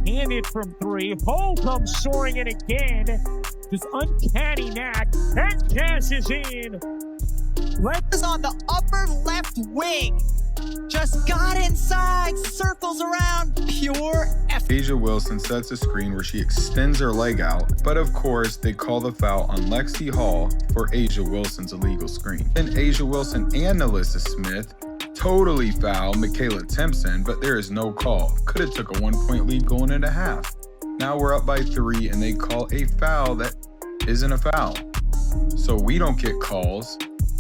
Handed from three. Hull comes soaring in again. This uncanny knack. And cashes in. Is on the upper left wing. Just got inside, circles around, pure effort. A'ja Wilson sets a screen where she extends her leg out, but of course they call the foul on Lexie Hull for A'ja Wilson's illegal screen. Then A'ja Wilson and Alyssa Smith totally foul Michaela Timpson, but there is no call. Could have took a 1-point lead going into half. Now we're up by 3 and they call a foul that isn't a foul. So we don't get calls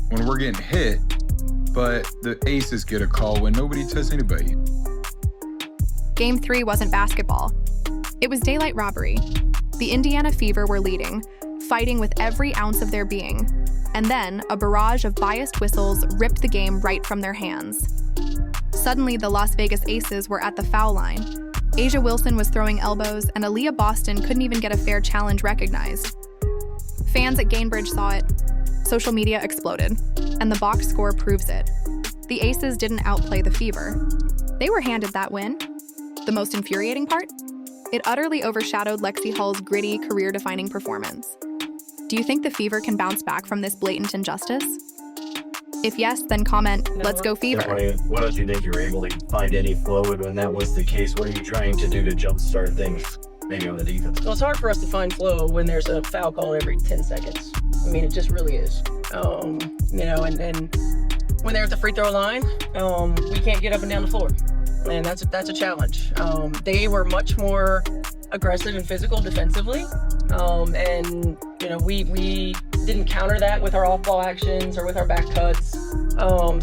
when we're getting hit, but the Aces get a call when nobody touches anybody. Game 3 wasn't basketball. It was daylight robbery. The Indiana Fever were leading, fighting with every ounce of their being. And then a barrage of biased whistles ripped the game right from their hands. Suddenly, the Las Vegas Aces were at the foul line. A'ja Wilson was throwing elbows, and Aliyah Boston couldn't even get a fair challenge recognized. Fans at Gainbridge saw it. Social media exploded, and the box score proves it. The Aces didn't outplay the Fever. They were handed that win. The most infuriating part? It utterly overshadowed Lexie Hull's gritty, career-defining performance. Do you think the Fever can bounce back from this blatant injustice? If yes, then comment, "Let's go Fever." What don't you think you were able to find any flow when that was the case? What are you trying to do to jumpstart things, maybe on the defense? Well, it's hard for us to find flow when there's a foul call every 10 seconds. I mean, it just really is. And when they're at the free throw line, we can't get up and down the floor. And that's a challenge. They were much more aggressive and physical defensively. We didn't counter that with our off-ball actions or with our back cuts.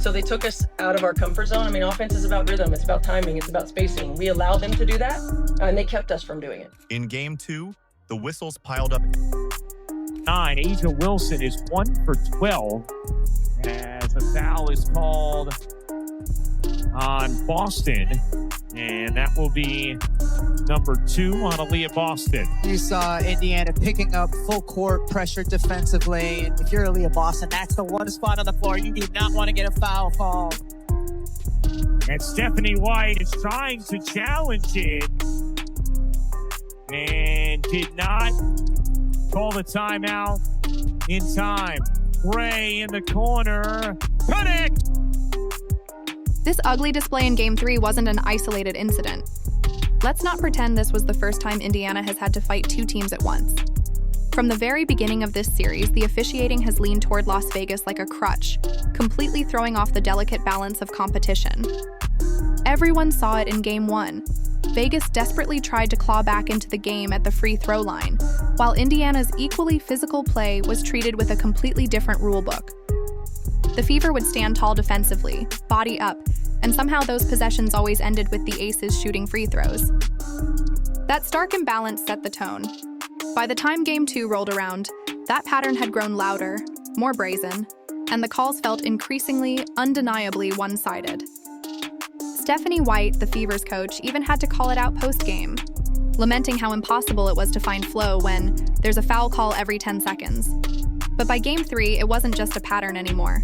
So they took us out of our comfort zone. I mean, offense is about rhythm. It's about timing. It's about spacing. We allowed them to do that, and they kept us from doing it. In Game 2, the whistles piled up. 9. A'ja Wilson is 1 for 12 as a foul is called on Boston, and that will be number 2 on Aliyah Boston. You saw Indiana picking up full court pressure defensively, and if you're Aliyah Boston, that's the one spot on the floor you do not want to get a foul call. And Stephanie White is trying to challenge it and did not call the timeout in time. Gray in the corner. Connect! This ugly display in Game 3 wasn't an isolated incident. Let's not pretend this was the first time Indiana has had to fight 2 teams at once. From the very beginning of this series, the officiating has leaned toward Las Vegas like a crutch, completely throwing off the delicate balance of competition. Everyone saw it in Game 1. Vegas desperately tried to claw back into the game at the free throw line, while Indiana's equally physical play was treated with a completely different rulebook. The Fever would stand tall defensively, body up, and somehow those possessions always ended with the Aces shooting free throws. That stark imbalance set the tone. By the time Game 2 rolled around, that pattern had grown louder, more brazen, and the calls felt increasingly, undeniably one-sided. Stephanie White, the Fever's coach, even had to call it out post-game, lamenting how impossible it was to find flow when there's a foul call every 10 seconds. But by Game 3, it wasn't just a pattern anymore.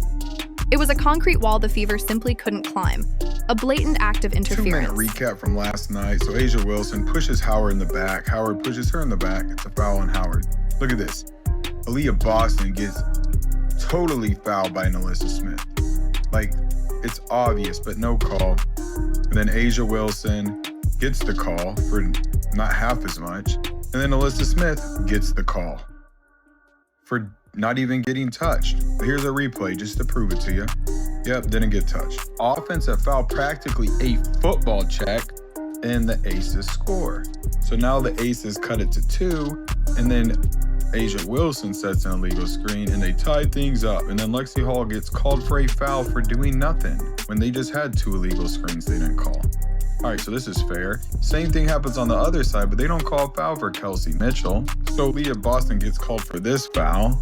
It was a concrete wall the Fever simply couldn't climb, a blatant act of interference. 2-minute recap from last night. So A'ja Wilson pushes Howard in the back. Howard pushes her in the back. It's a foul on Howard. Look at this. Aliyah Boston gets totally fouled by Alyssa Smith. Like, it's obvious, but no call. And then A'ja Wilson gets the call for not half as much. And then Alyssa Smith gets the call for not even getting touched. Here's a replay just to prove it to you. Yep, didn't get touched. Offensive foul, practically a football check, and the Aces score. So now the Aces cut it to 2, and then A'ja Wilson sets an illegal screen, and they tie things up. And then Lexie Hull gets called for a foul for doing nothing when they just had 2 illegal screens they didn't call. All right, so this is fair. Same thing happens on the other side, but they don't call a foul for Kelsey Mitchell. So Aliyah Boston gets called for this foul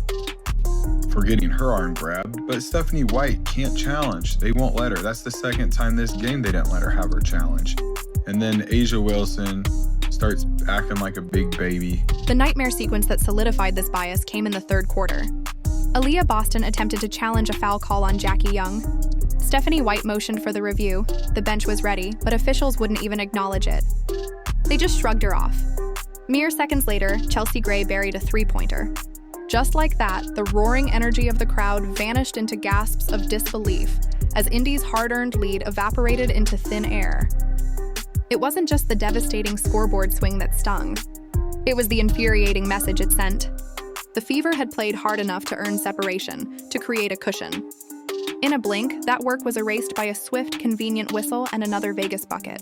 for getting her arm grabbed, but Stephanie White can't challenge. They won't let her. That's the second time this game they didn't let her have her challenge. And then A'ja Wilson starts acting like a big baby. The nightmare sequence that solidified this bias came in the third quarter. Aliyah Boston attempted to challenge a foul call on Jackie Young. Stephanie White motioned for the review. The bench was ready, but officials wouldn't even acknowledge it. They just shrugged her off. Mere seconds later, Chelsea Gray buried a three-pointer. Just like that, the roaring energy of the crowd vanished into gasps of disbelief as Indy's hard-earned lead evaporated into thin air. It wasn't just the devastating scoreboard swing that stung. It was the infuriating message it sent. The Fever had played hard enough to earn separation, to create a cushion. In a blink, that work was erased by a swift, convenient whistle and another Vegas bucket.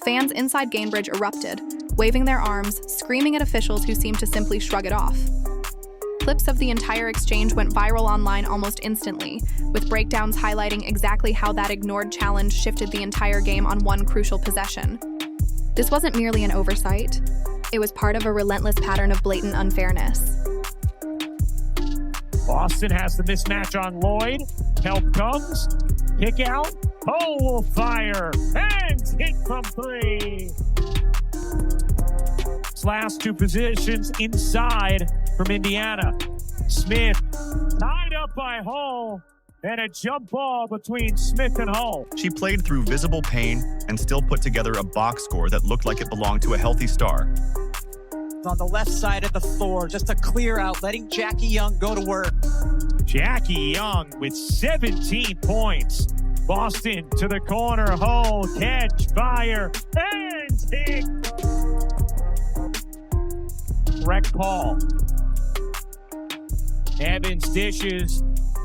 Fans inside Gainbridge erupted, waving their arms, screaming at officials who seemed to simply shrug it off. Clips of the entire exchange went viral online almost instantly, with breakdowns highlighting exactly how that ignored challenge shifted the entire game on one crucial possession. This wasn't merely an oversight. It was part of a relentless pattern of blatant unfairness. Boston has the mismatch on Lloyd. Help comes. Kick out. Hull will fire. And hit from three. Last two positions inside from Indiana. Smith tied up by Hull, and a jump ball between Smith and Hull. She played through visible pain and still put together a box score that looked like it belonged to a healthy star. On the left side of the floor, just a clear out, letting Jackie Young go to work. Jackie Young with 17 points. Boston to the corner. Hull catch, fire, and hit. Correct call. Evans dishes.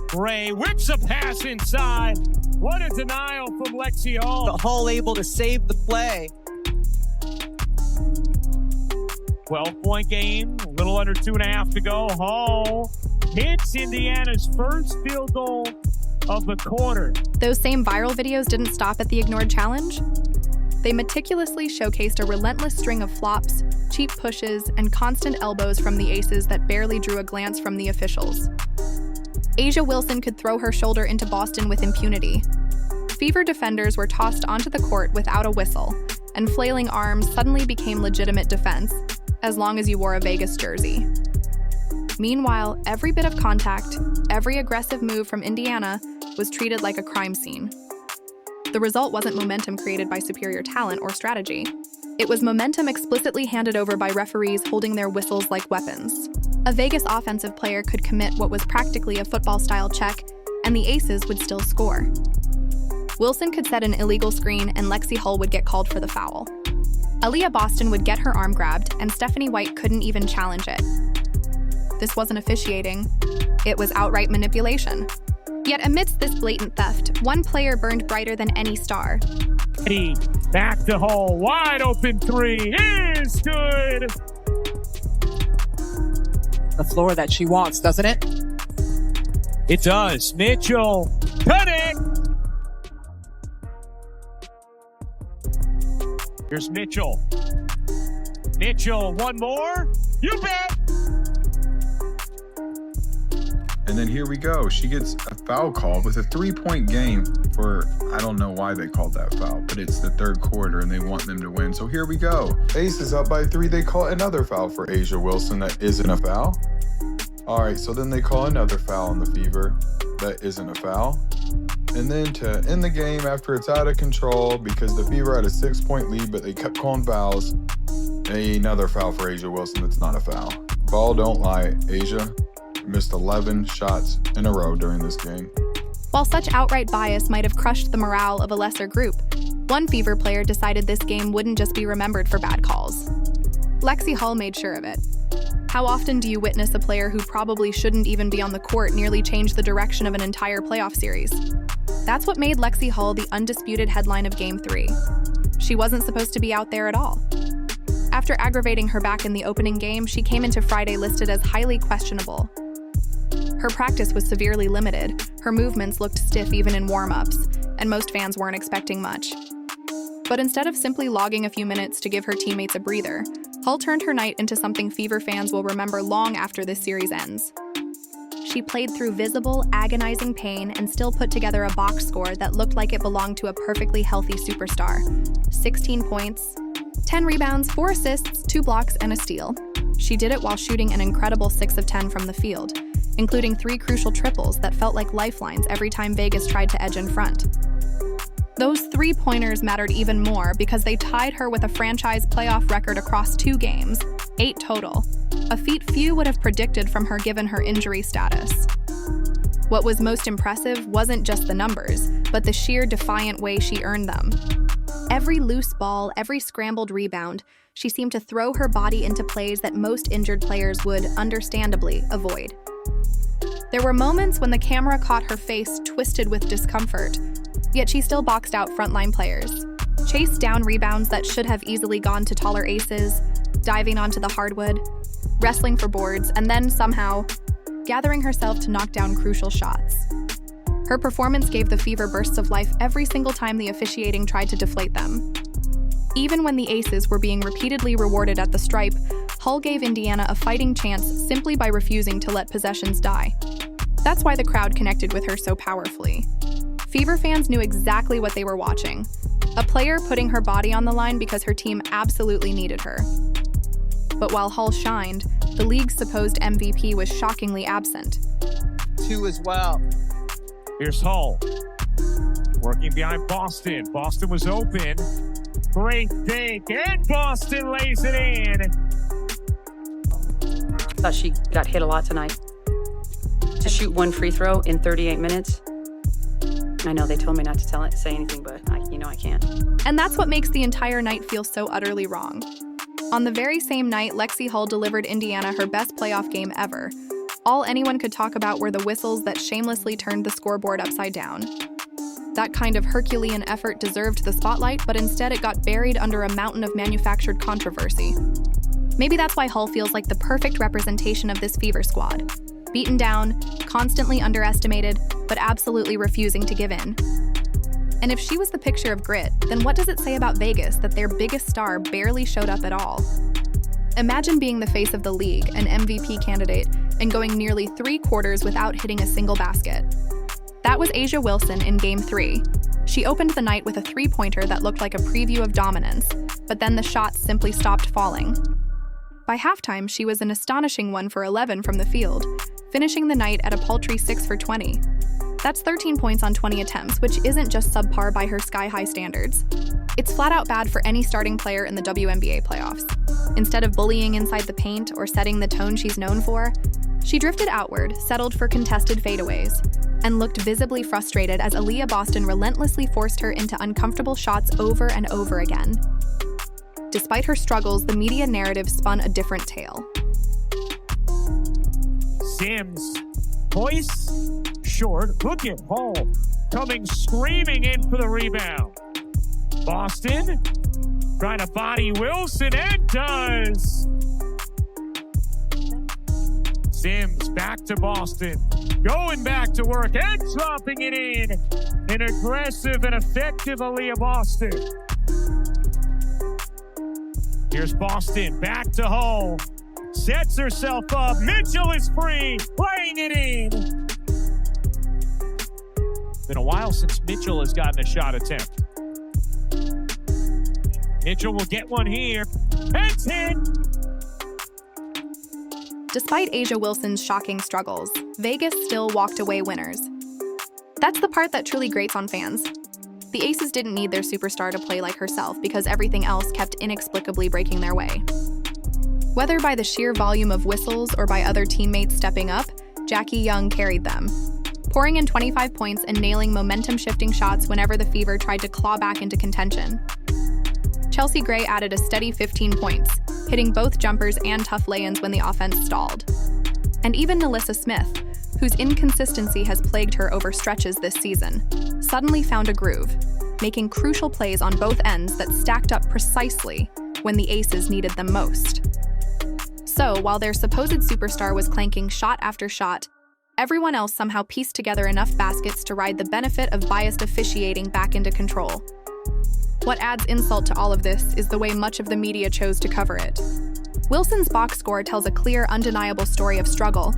Gray whips a pass inside. What a denial from Lexie Hull. The Hull able to save the play. 12-point game, a little under 2.5 to go. Hull hits Indiana's first field goal of the quarter. Those same viral videos didn't stop at the ignored challenge. They meticulously showcased a relentless string of flops, cheap pushes, and constant elbows from the aces that barely drew a glance from the officials. A'ja Wilson could throw her shoulder into Boston with impunity. Fever defenders were tossed onto the court without a whistle, and flailing arms suddenly became legitimate defense, as long as you wore a Vegas jersey. Meanwhile, every bit of contact, every aggressive move from Indiana was treated like a crime scene. The result wasn't momentum created by superior talent or strategy. It was momentum explicitly handed over by referees holding their whistles like weapons. A Vegas offensive player could commit what was practically a football-style check, and the aces would still score. Wilson could set an illegal screen, and Lexie Hull would get called for the foul. Aliyah Boston would get her arm grabbed, and Stephanie White couldn't even challenge it. This wasn't officiating. It was outright manipulation. Yet amidst this blatant theft, one player burned brighter than any star. Back to Hull, wide open three is good. The floor that she wants, doesn't it? It does. Mitchell, cut it. Here's Mitchell. Mitchell, one more. You bet. And then here we go. She gets a foul call with a 3-point game for, I don't know why they called that foul, but it's the third quarter and they want them to win. So here we go. Ace is up by 3. They call another foul for A'ja Wilson that isn't a foul. All right, so then they call another foul on the Fever that isn't a foul. And then to end the game after it's out of control because the Fever had a 6-point lead, but they kept calling fouls, another foul for A'ja Wilson that's not a foul. Ball don't lie, A'ja missed 11 shots in a row during this game. While such outright bias might have crushed the morale of a lesser group, one Fever player decided this game wouldn't just be remembered for bad calls. Lexie Hull made sure of it. How often do you witness a player who probably shouldn't even be on the court nearly change the direction of an entire playoff series? That's what made Lexie Hull the undisputed headline of Game 3. She wasn't supposed to be out there at all. After aggravating her back in the opening game, she came into Friday listed as highly questionable. Her practice was severely limited, her movements looked stiff even in warm-ups, and most fans weren't expecting much. But instead of simply logging a few minutes to give her teammates a breather, Hull turned her night into something Fever fans will remember long after this series ends. She played through visible, agonizing pain and still put together a box score that looked like it belonged to a perfectly healthy superstar. 16 points, 10 rebounds, 4 assists, 2 blocks, and a steal. She did it while shooting an incredible 6 of 10 from the field, including 3 crucial triples that felt like lifelines every time Vegas tried to edge in front. Those 3-pointers mattered even more because they tied her with a franchise playoff record across 2 games, 8 total, a feat few would have predicted from her given her injury status. What was most impressive wasn't just the numbers, but the sheer defiant way she earned them. Every loose ball, every scrambled rebound, she seemed to throw her body into plays that most injured players would, understandably, avoid. There were moments when the camera caught her face twisted with discomfort, yet she still boxed out frontline players, chased down rebounds that should have easily gone to taller aces, diving onto the hardwood, wrestling for boards, and then somehow gathering herself to knock down crucial shots. Her performance gave the Fever bursts of life every single time the officiating tried to deflate them. Even when the aces were being repeatedly rewarded at the stripe, Hull gave Indiana a fighting chance simply by refusing to let possessions die. That's why the crowd connected with her so powerfully. Fever fans knew exactly what they were watching. A player putting her body on the line because her team absolutely needed her. But while Hull shined, the league's supposed MVP was shockingly absent. 2 as well. Here's Hull. Working behind Boston. Boston was open. Great fake, and Boston lays it in. Thought she got hit a lot tonight. To shoot 1 free throw in 38 minutes. I know they told me not to say anything, but I can't. And that's what makes the entire night feel so utterly wrong. On the very same night, Lexie Hull delivered Indiana her best playoff game ever. All anyone could talk about were the whistles that shamelessly turned the scoreboard upside down. That kind of Herculean effort deserved the spotlight, but instead it got buried under a mountain of manufactured controversy. Maybe that's why Hull feels like the perfect representation of this Fever squad. Beaten down, constantly underestimated, but absolutely refusing to give in. And if she was the picture of grit, then what does it say about Vegas that their biggest star barely showed up at all? Imagine being the face of the league, an MVP candidate, and going nearly 3 quarters without hitting a single basket. That was A'ja Wilson in Game 3. She opened the night with a 3-pointer that looked like a preview of dominance, but then the shots simply stopped falling. By halftime, she was an astonishing 1 for 11 from the field, finishing the night at a paltry 6 for 20. That's 13 points on 20 attempts, which isn't just subpar by her sky-high standards. It's flat-out bad for any starting player in the WNBA playoffs. Instead of bullying inside the paint or setting the tone she's known for, she drifted outward, settled for contested fadeaways, and looked visibly frustrated as Aliyah Boston relentlessly forced her into uncomfortable shots over and over again. Despite her struggles, the media narrative spun a different tale. Sims, hoist, short. Look at Hull coming screaming in for the rebound. Boston trying to body Wilson, and does. Sims back to Boston, going back to work and dropping it in. An aggressive and effective Aliyah Boston. Here's Boston back to Hull. Sets herself up. Mitchell is free, playing it in. Been a while since Mitchell has gotten a shot attempt. Mitchell will get one here. It's in. Despite A'ja Wilson's shocking struggles, Vegas still walked away winners. That's the part that truly grates on fans. The Aces didn't need their superstar to play like herself because everything else kept inexplicably breaking their way. Whether by the sheer volume of whistles or by other teammates stepping up, Jackie Young carried them, pouring in 25 points and nailing momentum-shifting shots whenever the Fever tried to claw back into contention. Chelsea Gray added a steady 15 points, hitting both jumpers and tough lay-ins when the offense stalled. And even Nalissa Smith, whose inconsistency has plagued her over stretches this season, suddenly found a groove, making crucial plays on both ends that stacked up precisely when the Aces needed them most. So, while their supposed superstar was clanking shot after shot, everyone else somehow pieced together enough baskets to ride the benefit of biased officiating back into control. What adds insult to all of this is the way much of the media chose to cover it. Wilson's box score tells a clear, undeniable story of struggle,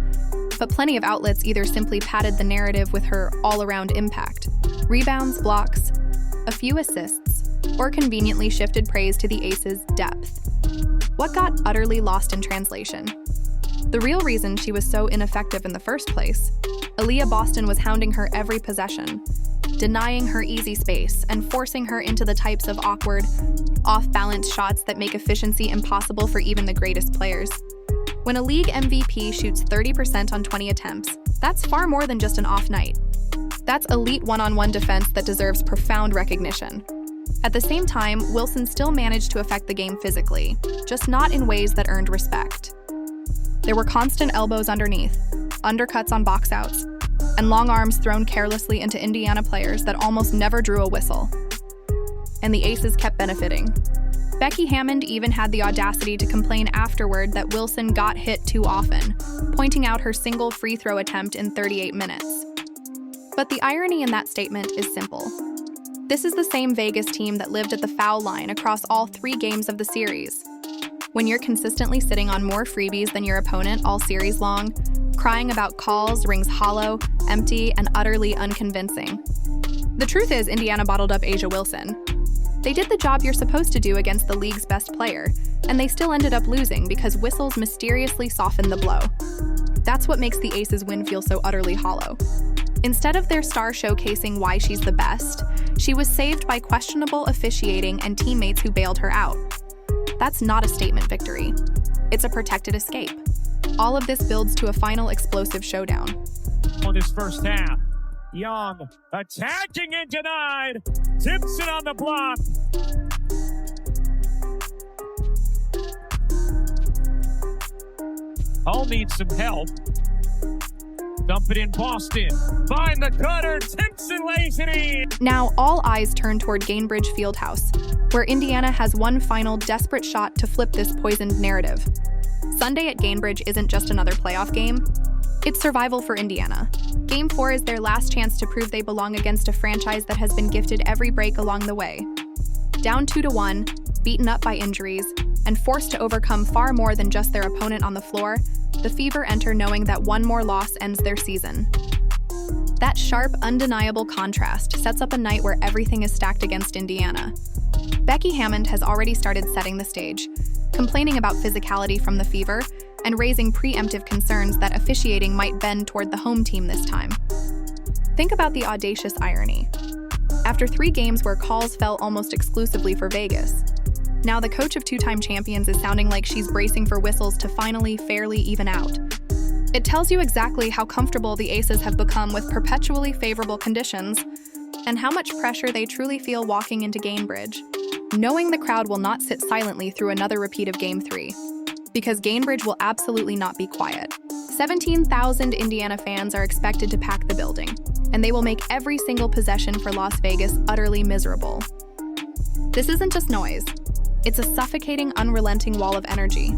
but plenty of outlets either simply padded the narrative with her all-around impact, rebounds, blocks, a few assists, or conveniently shifted praise to the Aces' depth. What got utterly lost in translation? The real reason she was so ineffective in the first place, Aliyah Boston was hounding her every possession, denying her easy space and forcing her into the types of awkward, off-balance shots that make efficiency impossible for even the greatest players. When a league MVP shoots 30% on 20 attempts, that's far more than just an off night. That's elite one-on-one defense that deserves profound recognition. At the same time, Wilson still managed to affect the game physically, just not in ways that earned respect. There were constant elbows underneath, undercuts on box outs, and long arms thrown carelessly into Indiana players that almost never drew a whistle. And the Aces kept benefiting. Becky Hammond even had the audacity to complain afterward that Wilson got hit too often, pointing out her single free throw attempt in 38 minutes. But the irony in that statement is simple. This is the same Vegas team that lived at the foul line across all 3 games of the series. When you're consistently sitting on more freebies than your opponent all series long, crying about calls rings hollow, empty, and utterly unconvincing. The truth is, Indiana bottled up A'ja Wilson. They did the job you're supposed to do against the league's best player, and they still ended up losing because whistles mysteriously softened the blow. That's what makes the Aces' win feel so utterly hollow. Instead of their star showcasing why she's the best, she was saved by questionable officiating and teammates who bailed her out. That's not a statement victory. It's a protected escape. All of this builds to a final explosive showdown. On this first half, Young attacking and denied. Simpson on the block. Hull needs some help. Dump it in Boston. Find the cutter. Simpson lays it in. Now all eyes turn toward Gainbridge Fieldhouse, where Indiana has one final desperate shot to flip this poisoned narrative. Sunday at Gainbridge isn't just another playoff game. It's survival for Indiana. Game 4 is their last chance to prove they belong against a franchise that has been gifted every break along the way. Down 2-1, beaten up by injuries, and forced to overcome far more than just their opponent on the floor, the Fever enter knowing that one more loss ends their season. That sharp, undeniable contrast sets up a night where everything is stacked against Indiana. Becky Hammond has already started setting the stage, complaining about physicality from the Fever and raising preemptive concerns that officiating might bend toward the home team this time. Think about the audacious irony. After 3 games where calls fell almost exclusively for Vegas, now the coach of 2-time champions is sounding like she's bracing for whistles to finally fairly even out. It tells you exactly how comfortable the Aces have become with perpetually favorable conditions and how much pressure they truly feel walking into Gainbridge, knowing the crowd will not sit silently through another repeat of Game 3. Because Gainbridge will absolutely not be quiet. 17,000 Indiana fans are expected to pack the building, and they will make every single possession for Las Vegas utterly miserable. This isn't just noise. It's a suffocating, unrelenting wall of energy.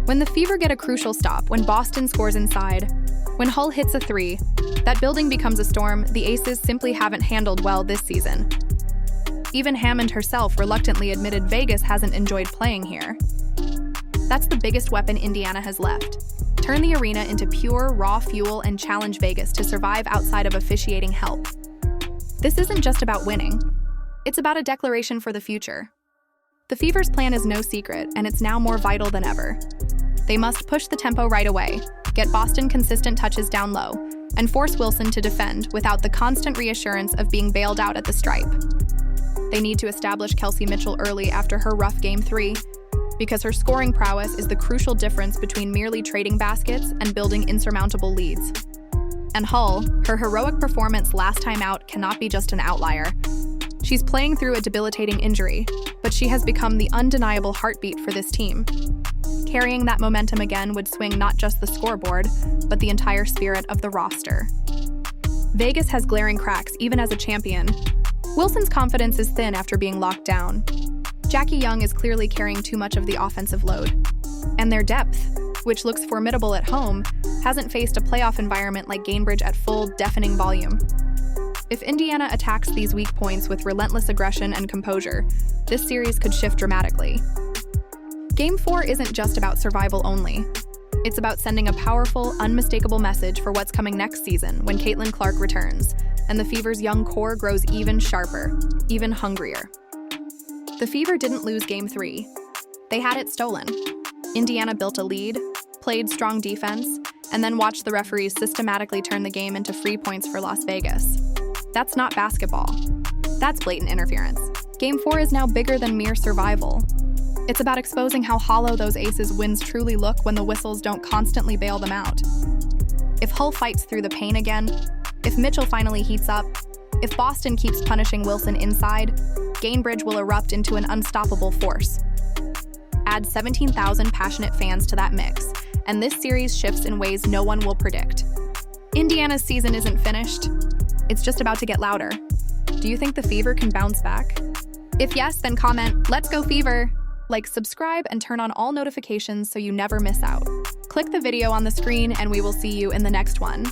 When the Fever get a crucial stop, when Boston scores inside, when Hull hits a 3, that building becomes a storm the Aces simply haven't handled well this season. Even Hammond herself reluctantly admitted Vegas hasn't enjoyed playing here. That's the biggest weapon Indiana has left. Turn the arena into pure, raw fuel and challenge Vegas to survive outside of officiating help. This isn't just about winning. It's about a declaration for the future. The Fever's plan is no secret, and it's now more vital than ever. They must push the tempo right away, get Boston consistent touches down low, and force Wilson to defend without the constant reassurance of being bailed out at the stripe. They need to establish Kelsey Mitchell early after her rough Game 3, because her scoring prowess is the crucial difference between merely trading baskets and building insurmountable leads. And Hull, her heroic performance last time out cannot be just an outlier. She's playing through a debilitating injury, but she has become the undeniable heartbeat for this team. Carrying that momentum again would swing not just the scoreboard, but the entire spirit of the roster. Vegas has glaring cracks even as a champion. Wilson's confidence is thin after being locked down. Jackie Young is clearly carrying too much of the offensive load. And their depth, which looks formidable at home, hasn't faced a playoff environment like Gainbridge at full, deafening volume. If Indiana attacks these weak points with relentless aggression and composure, this series could shift dramatically. Game 4 isn't just about survival only. It's about sending a powerful, unmistakable message for what's coming next season when Caitlin Clark returns, and the Fever's young core grows even sharper, even hungrier. The Fever didn't lose Game 3. They had it stolen. Indiana built a lead, played strong defense, and then watched the referees systematically turn the game into free points for Las Vegas. That's not basketball. That's blatant interference. Game 4 is now bigger than mere survival. It's about exposing how hollow those Aces' wins truly look when the whistles don't constantly bail them out. If Hull fights through the pain again, if Mitchell finally heats up, if Boston keeps punishing Wilson inside, Gainbridge will erupt into an unstoppable force. Add 17,000 passionate fans to that mix, and this series shifts in ways no one will predict. Indiana's season isn't finished. It's just about to get louder. Do you think the Fever can bounce back? If yes, then comment, "Let's go Fever!" Like, subscribe, and turn on all notifications so you never miss out. Click the video on the screen, and we will see you in the next one.